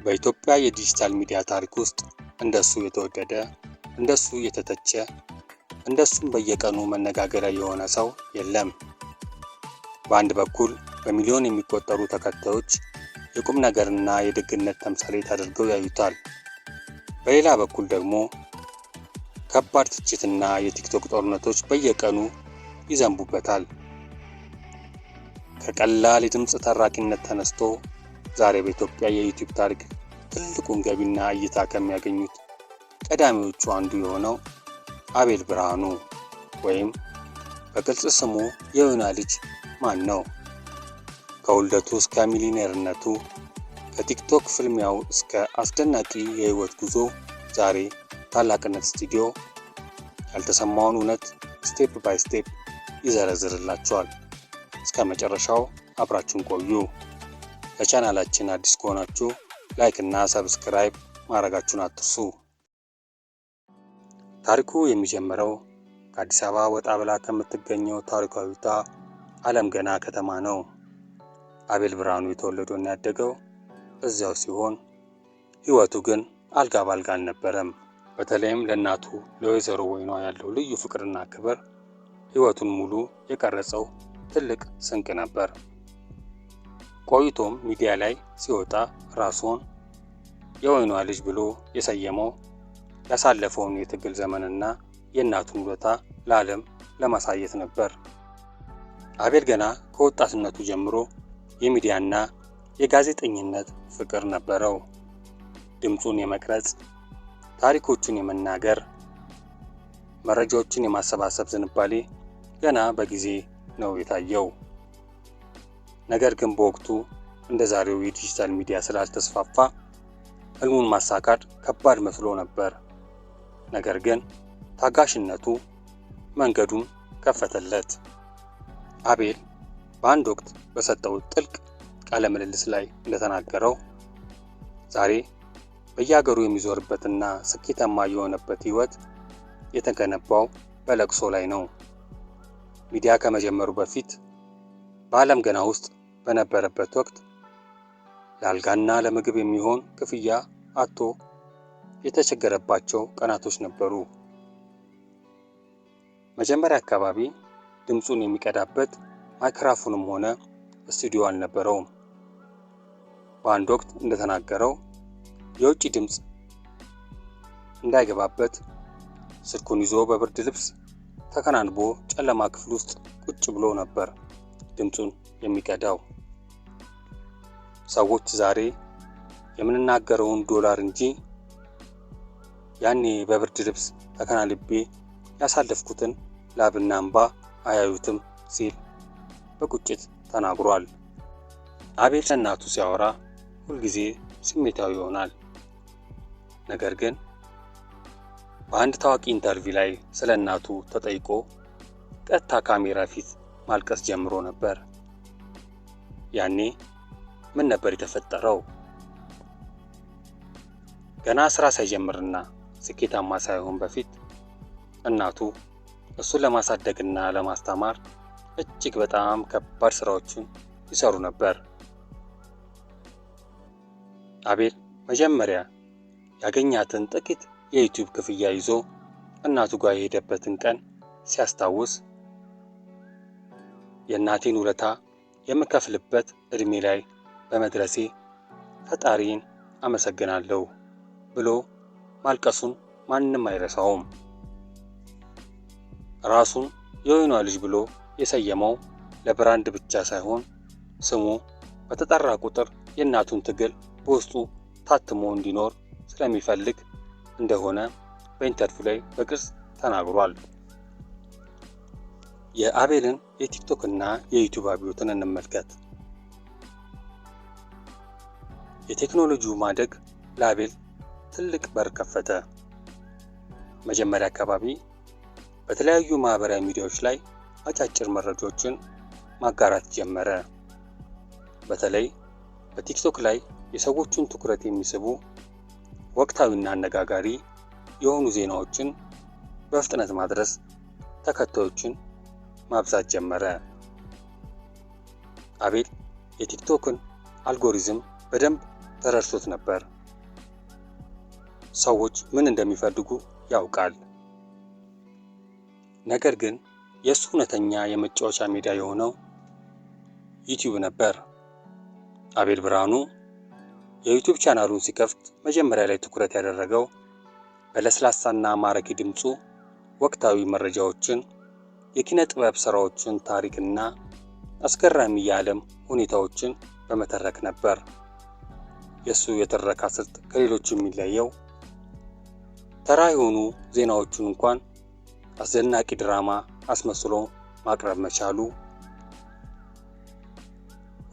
በኢትዮጵያ የዲጂታል ሚዲያ ታሪክ ውስጥ እንደሱ የተወደደ፣ እንደሱ የተተቸ፣ እንደሱም በየቀኑ መነጋገሪያ የሆነ ሰው የለም። በአንድ በኩል በሚሊዮን የሚቆጠሩ ተከታዮች የቁም ነገርና የደግነት ተምሳሌት አድርገው ያዩታል። በሌላ በኩል ደግሞ ከባድ ትችትና የቲክቶክ ጦርነቶች በየቀኑ ይዘንቡበታል። ከቀላል የድምፅ ተራኪነት ተነስቶ ዛሬ በኢትዮጵያ የዩቲዩብ ታሪክ ትልቁን ገቢና እይታ ከሚያገኙት ቀዳሚዎቹ አንዱ የሆነው አቤል ብርሃኑ ወይም በቅጽል ስሙ የዮና ልጅ ማን ነው? ከውልደቱ እስከ ሚሊዮነርነቱ፣ ከቲክቶክ ፍልሚያው እስከ አስደናቂ የህይወት ጉዞ ዛሬ ታላቅነት ስቱዲዮ ያልተሰማውን እውነት ስቴፕ ባይ ስቴፕ ይዘረዝርላችኋል። እስከ መጨረሻው አብራችሁን ቆዩ። ለቻናላችን አዲስ ከሆናችሁ ላይክ እና ሰብስክራይብ ማድረጋችሁን አትርሱ። ታሪኩ የሚጀምረው ከአዲስ አበባ ወጣ ብላ ከምትገኘው ታሪካዊቷ ዓለም ገና ከተማ ነው። አቤል ብርሃኑ የተወለደውና ያደገው እዚያው ሲሆን ህይወቱ ግን አልጋ ባልጋ አልነበረም። በተለይም ለእናቱ ለወይዘሮ ወይኗ ያለው ልዩ ፍቅርና ክብር ህይወቱን ሙሉ የቀረጸው ትልቅ ስንቅ ነበር። ቆይቶም ሚዲያ ላይ ሲወጣ ራሱን የወይኗ ልጅ ብሎ የሰየመው ያሳለፈውን የትግል ዘመንና የእናቱን ውለታ ለዓለም ለማሳየት ነበር። አቤል ገና ከወጣትነቱ ጀምሮ የሚዲያና የጋዜጠኝነት ፍቅር ነበረው። ድምፁን የመቅረጽ፣ ታሪኮቹን የመናገር፣ መረጃዎችን የማሰባሰብ ዝንባሌ ገና በጊዜ ነው የታየው። ነገር ግን በወቅቱ እንደ ዛሬው የዲጂታል ሚዲያ ስላልተስፋፋ ህልሙን ማሳካት ከባድ መስሎ ነበር። ነገር ግን ታጋሽነቱ መንገዱን ከፈተለት። አቤል በአንድ ወቅት በሰጠው ጥልቅ ቃለ ምልልስ ላይ እንደተናገረው ዛሬ በየሀገሩ የሚዞርበትና ስኬታማ የሆነበት ህይወት የተገነባው በለቅሶ ላይ ነው። ሚዲያ ከመጀመሩ በፊት በዓለም ገና ውስጥ በነበረበት ወቅት ለአልጋና ለምግብ የሚሆን ክፍያ አጥቶ የተቸገረባቸው ቀናቶች ነበሩ። መጀመሪያ አካባቢ ድምፁን የሚቀዳበት ማይክሮፎንም ሆነ ስቱዲዮ አልነበረውም። በአንድ ወቅት እንደተናገረው የውጭ ድምፅ እንዳይገባበት ስልኩን ይዞ በብርድ ልብስ ተከናንቦ ጨለማ ክፍል ውስጥ ቁጭ ብሎ ነበር ድምፁን የሚቀዳው። ሰዎች ዛሬ የምንናገረውን ዶላር እንጂ ያኔ በብርድ ልብስ ተከናንቤ ያሳለፍኩትን ላብና እንባ አያዩትም ሲል በቁጭት ተናግሯል። አቤል ለእናቱ ሲያወራ ሁልጊዜ ስሜታዊ ይሆናል። ነገር ግን በአንድ ታዋቂ ኢንተርቪው ላይ ስለ እናቱ ተጠይቆ ቀጥታ ካሜራ ፊት ማልቀስ ጀምሮ ነበር። ያኔ ምን ነበር የተፈጠረው? ገና ስራ ሳይጀምርና ስኬታማ ሳይሆን በፊት እናቱ እሱን ለማሳደግና ለማስተማር እጅግ በጣም ከባድ ስራዎችን ይሰሩ ነበር። አቤል መጀመሪያ ያገኛትን ጥቂት የዩቲዩብ ክፍያ ይዞ እናቱ ጋር የሄደበትን ቀን ሲያስታውስ የእናቴን ውለታ የምከፍልበት እድሜ ላይ በመድረሴ ፈጣሪን አመሰግናለሁ ብሎ ማልቀሱን ማንም አይረሳውም። ራሱን የወይኗ ልጅ ብሎ የሰየመው ለብራንድ ብቻ ሳይሆን ስሙ በተጠራ ቁጥር የእናቱን ትግል በውስጡ ታትሞ እንዲኖር ስለሚፈልግ እንደሆነ በኢንተርቪው ላይ በግልጽ ተናግሯል። የአቤልን የቲክቶክ እና የዩቲዩብ አብዮትን እንመልከት። የቴክኖሎጂው ማደግ ለአቤል ትልቅ በር ከፈተ። መጀመሪያ አካባቢ በተለያዩ ማህበራዊ ሚዲያዎች ላይ አጫጭር መረጃዎችን ማጋራት ጀመረ። በተለይ በቲክቶክ ላይ የሰዎችን ትኩረት የሚስቡ ወቅታዊና አነጋጋሪ የሆኑ ዜናዎችን በፍጥነት ማድረስ ተከታዮችን ማብዛት ጀመረ። አቤል የቲክቶክን አልጎሪዝም በደንብ ተረድቶት ነበር። ሰዎች ምን እንደሚፈልጉ ያውቃል። ነገር ግን የእሱ እውነተኛ የመጫወቻ ሜዳ የሆነው ዩቲዩብ ነበር። አቤል ብርሃኑ የዩቲዩብ ቻናሉን ሲከፍት መጀመሪያ ላይ ትኩረት ያደረገው በለስላሳና ማራኪ ድምፁ ወቅታዊ መረጃዎችን፣ የኪነ ጥበብ ስራዎችን ታሪክና አስገራሚ የዓለም ሁኔታዎችን በመተረክ ነበር። የእሱ የትረካ ስልት ከሌሎች የሚለየው ተራ የሆኑ ዜናዎቹን እንኳን አስደናቂ ድራማ አስመስሎ ማቅረብ መቻሉ።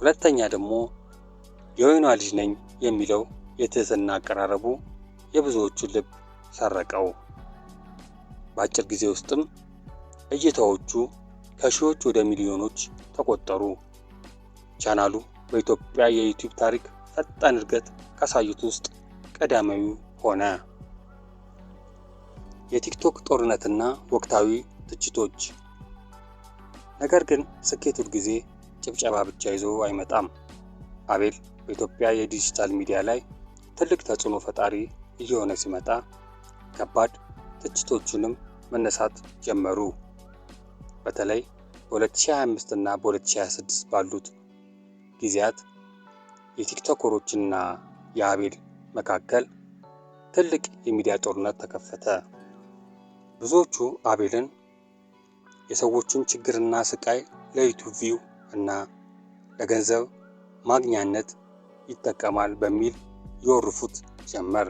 ሁለተኛ ደግሞ የወይኗ ልጅ ነኝ የሚለው የትህትና አቀራረቡ የብዙዎቹን ልብ ሰረቀው። በአጭር ጊዜ ውስጥም እይታዎቹ ከሺዎች ወደ ሚሊዮኖች ተቆጠሩ። ቻናሉ በኢትዮጵያ የዩቲዩብ ታሪክ ፈጣን እድገት ካሳዩት ውስጥ ቀዳሚው ሆነ። የቲክቶክ ጦርነትና ወቅታዊ ትችቶች። ነገር ግን ስኬት ሁልጊዜ ጭብጨባ ብቻ ይዞ አይመጣም። አቤል በኢትዮጵያ የዲጂታል ሚዲያ ላይ ትልቅ ተጽዕኖ ፈጣሪ እየሆነ ሲመጣ ከባድ ትችቶቹንም መነሳት ጀመሩ። በተለይ በ2025 እና በ2026 ባሉት ጊዜያት የቲክቶከሮችና የአቤል መካከል ትልቅ የሚዲያ ጦርነት ተከፈተ። ብዙዎቹ አቤልን የሰዎቹን ችግርና ስቃይ ለዩቲዩብ ቪው እና ለገንዘብ ማግኛነት ይጠቀማል በሚል ይወርፉት ጀመር።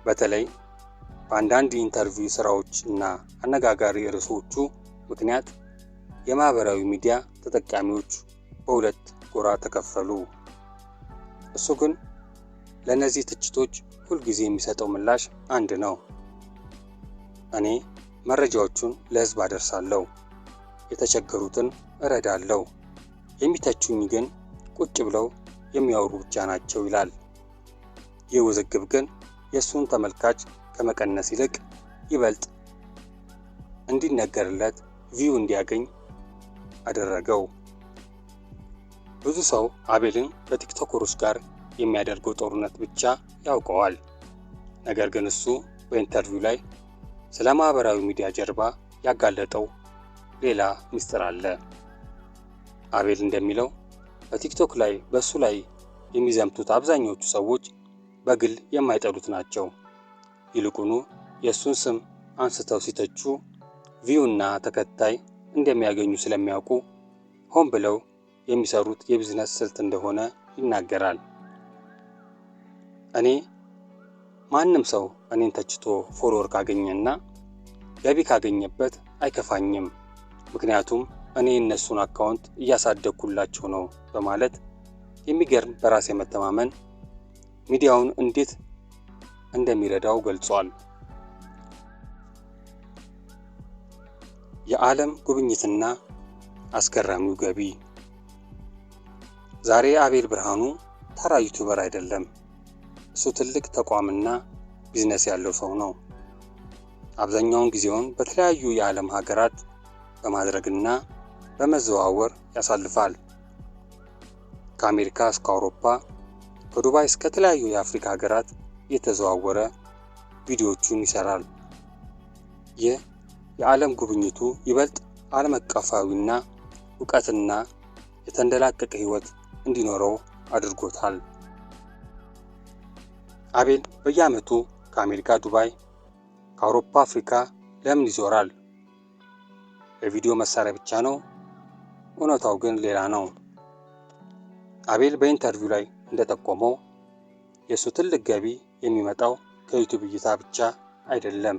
በተለይ በአንዳንድ ኢንተርቪው ስራዎች እና አነጋጋሪ ርዕሶቹ ምክንያት የማህበራዊ ሚዲያ ተጠቃሚዎች በሁለት ጎራ ተከፈሉ። እሱ ግን ለእነዚህ ትችቶች ሁልጊዜ የሚሰጠው ምላሽ አንድ ነው። እኔ መረጃዎቹን ለህዝብ አደርሳለሁ፣ የተቸገሩትን እረዳለሁ፣ የሚተቹኝ ግን ቁጭ ብለው የሚያወሩ ብቻ ናቸው ይላል። ይህ ውዝግብ ግን የእሱን ተመልካች ከመቀነስ ይልቅ ይበልጥ እንዲነገርለት ቪው እንዲያገኝ አደረገው። ብዙ ሰው አቤልን በቲክቶከሮች ጋር የሚያደርገው ጦርነት ብቻ ያውቀዋል። ነገር ግን እሱ በኢንተርቪው ላይ ስለ ማህበራዊ ሚዲያ ጀርባ ያጋለጠው ሌላ ምስጢር አለ። አቤል እንደሚለው በቲክቶክ ላይ በሱ ላይ የሚዘምቱት አብዛኞቹ ሰዎች በግል የማይጠሉት ናቸው። ይልቁኑ የእሱን ስም አንስተው ሲተቹ ቪው እና ተከታይ እንደሚያገኙ ስለሚያውቁ ሆን ብለው የሚሰሩት የቢዝነስ ስልት እንደሆነ ይናገራል። እኔ ማንም ሰው እኔን ተችቶ ፎሎወር ካገኘና ገቢ ካገኘበት አይከፋኝም፣ ምክንያቱም እኔ እነሱን አካውንት እያሳደግኩላቸው ነው በማለት የሚገርም በራስ የመተማመን ሚዲያውን እንዴት እንደሚረዳው ገልጿል። የዓለም ጉብኝትና አስገራሚው ገቢ። ዛሬ አቤል ብርሃኑ ተራ ዩቲዩበር አይደለም። እሱ ትልቅ ተቋምና ቢዝነስ ያለው ሰው ነው። አብዛኛውን ጊዜውን በተለያዩ የዓለም ሀገራት በማድረግና በመዘዋወር ያሳልፋል። ከአሜሪካ እስከ አውሮፓ፣ ከዱባይ እስከ ተለያዩ የአፍሪካ ሀገራት እየተዘዋወረ ቪዲዮዎቹን ይሰራል። ይህ የዓለም ጉብኝቱ ይበልጥ ዓለም አቀፋዊና እውቀትና የተንደላቀቀ ህይወት እንዲኖረው አድርጎታል። አቤል በየዓመቱ ከአሜሪካ ዱባይ፣ ከአውሮፓ አፍሪካ ለምን ይዞራል? የቪዲዮ መሳሪያ ብቻ ነው? እውነታው ግን ሌላ ነው። አቤል በኢንተርቪው ላይ እንደጠቆመው የእሱ ትልቅ ገቢ የሚመጣው ከዩቲዩብ እይታ ብቻ አይደለም።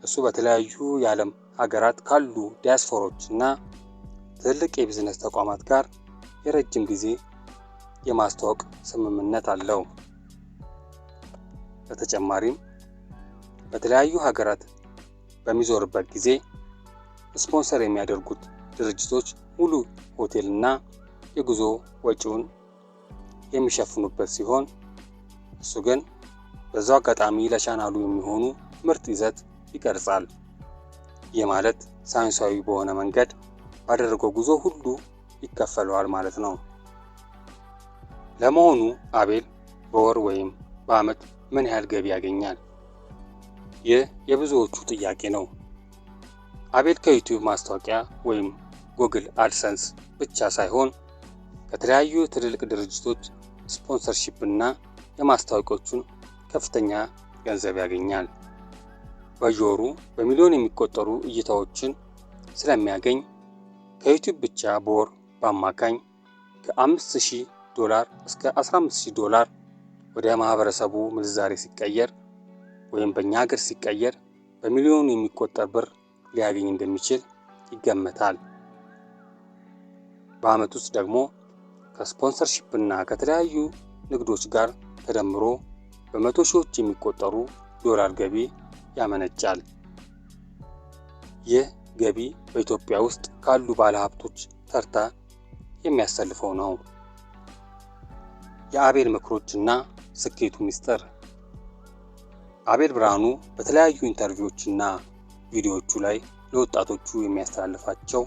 እሱ በተለያዩ የዓለም ሀገራት ካሉ ዲያስፖሮች እና ትልቅ የቢዝነስ ተቋማት ጋር የረጅም ጊዜ የማስተዋወቅ ስምምነት አለው። በተጨማሪም በተለያዩ ሀገራት በሚዞርበት ጊዜ ስፖንሰር የሚያደርጉት ድርጅቶች ሙሉ ሆቴልና የጉዞ ወጪውን የሚሸፍኑበት ሲሆን እሱ ግን በዛው አጋጣሚ ለቻናሉ የሚሆኑ ምርጥ ይዘት ይቀርጻል። ይህ ማለት ሳይንሳዊ በሆነ መንገድ ባደረገው ጉዞ ሁሉ ይከፈለዋል ማለት ነው። ለመሆኑ አቤል በወር ወይም በዓመት ምን ያህል ገቢ ያገኛል? ይህ የብዙዎቹ ጥያቄ ነው። አቤል ከዩቲዩብ ማስታወቂያ ወይም ጉግል አድሰንስ ብቻ ሳይሆን ከተለያዩ ትልልቅ ድርጅቶች ስፖንሰርሺፕ እና የማስታወቂያዎቹን ከፍተኛ ገንዘብ ያገኛል። በየወሩ በሚሊዮን የሚቆጠሩ እይታዎችን ስለሚያገኝ ከዩቲዩብ ብቻ በወር በአማካኝ ከ$5000 እስከ $15000 ወደ ማህበረሰቡ ምንዛሬ ሲቀየር ወይም በእኛ ሀገር ሲቀየር በሚሊዮን የሚቆጠር ብር ሊያገኝ እንደሚችል ይገመታል። በዓመት ውስጥ ደግሞ ከስፖንሰርሺፕ እና ከተለያዩ ንግዶች ጋር ተደምሮ በመቶ ሺዎች የሚቆጠሩ ዶላር ገቢ ያመነጫል። ይህ ገቢ በኢትዮጵያ ውስጥ ካሉ ባለሀብቶች ተርታ የሚያሰልፈው ነው። የአቤል ምክሮችና ስኬቱ ሚስጥር። አቤል ብርሃኑ በተለያዩ ኢንተርቪዎችና ቪዲዮዎቹ ላይ ለወጣቶቹ የሚያስተላልፋቸው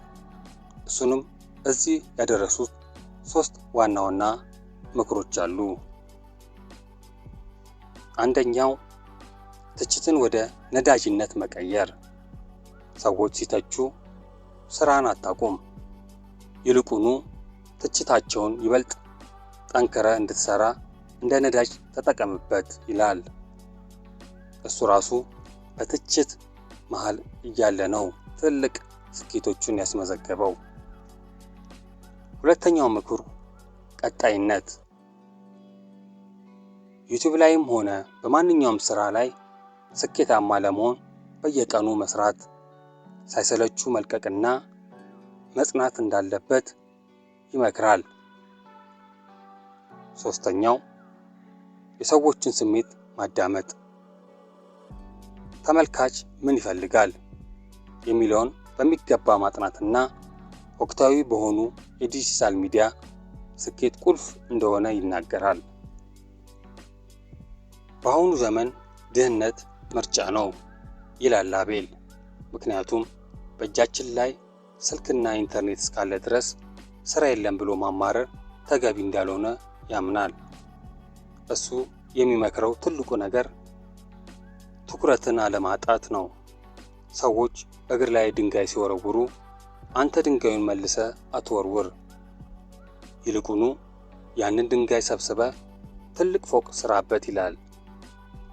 እሱንም እዚህ ያደረሱት 3 ዋና ዋና ምክሮች አሉ። አንደኛው ትችትን ወደ ነዳጅነት መቀየር። ሰዎች ሲተቹ ስራን አታቁም፣ ይልቁኑ ትችታቸውን ይበልጥ ጠንክረ እንድትሰራ እንደ ነዳጅ ተጠቀምበት ይላል። እሱ ራሱ በትችት መሃል እያለ ነው ትልቅ ስኬቶቹን ያስመዘገበው። ሁለተኛው ምክር ቀጣይነት። ዩቲዩብ ላይም ሆነ በማንኛውም ስራ ላይ ስኬታማ ለመሆን በየቀኑ መስራት፣ ሳይሰለቹ መልቀቅና መጽናት እንዳለበት ይመክራል። ሶስተኛው የሰዎችን ስሜት ማዳመጥ። ተመልካች ምን ይፈልጋል የሚለውን በሚገባ ማጥናትና ወቅታዊ በሆኑ የዲጂታል ሚዲያ ስኬት ቁልፍ እንደሆነ ይናገራል። በአሁኑ ዘመን ድህነት ምርጫ ነው ይላል አቤል። ምክንያቱም በእጃችን ላይ ስልክና ኢንተርኔት እስካለ ድረስ ስራ የለም ብሎ ማማረር ተገቢ እንዳልሆነ ያምናል። እሱ የሚመክረው ትልቁ ነገር ትኩረትን አለማጣት ነው። ሰዎች እግር ላይ ድንጋይ ሲወረውሩ አንተ ድንጋዩን መልሰ አትወርውር፣ ይልቁኑ ያንን ድንጋይ ሰብስበ ትልቅ ፎቅ ስራበት ይላል።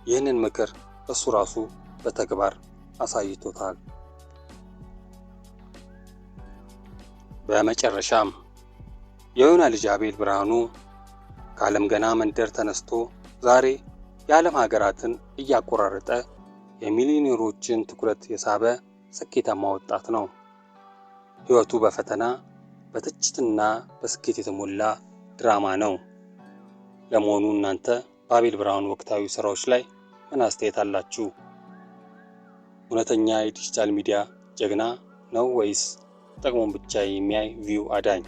ይህንን ምክር እሱ ራሱ በተግባር አሳይቶታል። በመጨረሻም የዮና ልጅ አቤል ብርሃኑ ከዓለም ገና መንደር ተነስቶ ዛሬ የዓለም ሀገራትን እያቆራረጠ የሚሊዮነሮችን ትኩረት የሳበ ስኬታማ ወጣት ነው። ሕይወቱ በፈተና በትችትና በስኬት የተሞላ ድራማ ነው። ለመሆኑ እናንተ በአቤል ብርሃኑ ወቅታዊ ስራዎች ላይ ምን አስተያየት አላችሁ? እውነተኛ የዲጂታል ሚዲያ ጀግና ነው ወይስ ጥቅሙን ብቻ የሚያይ ቪው አዳኝ?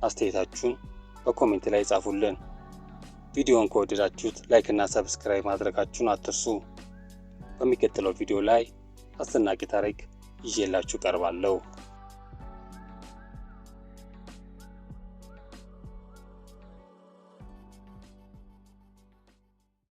አስተያየታችሁን በኮሜንት ላይ ጻፉልን። ቪዲዮውን ከወደዳችሁት ላይክ እና ሰብስክራይብ ማድረጋችሁን አትርሱ። በሚቀጥለው ቪዲዮ ላይ አስደናቂ ታሪክ ይዤላችሁ ቀርባለሁ።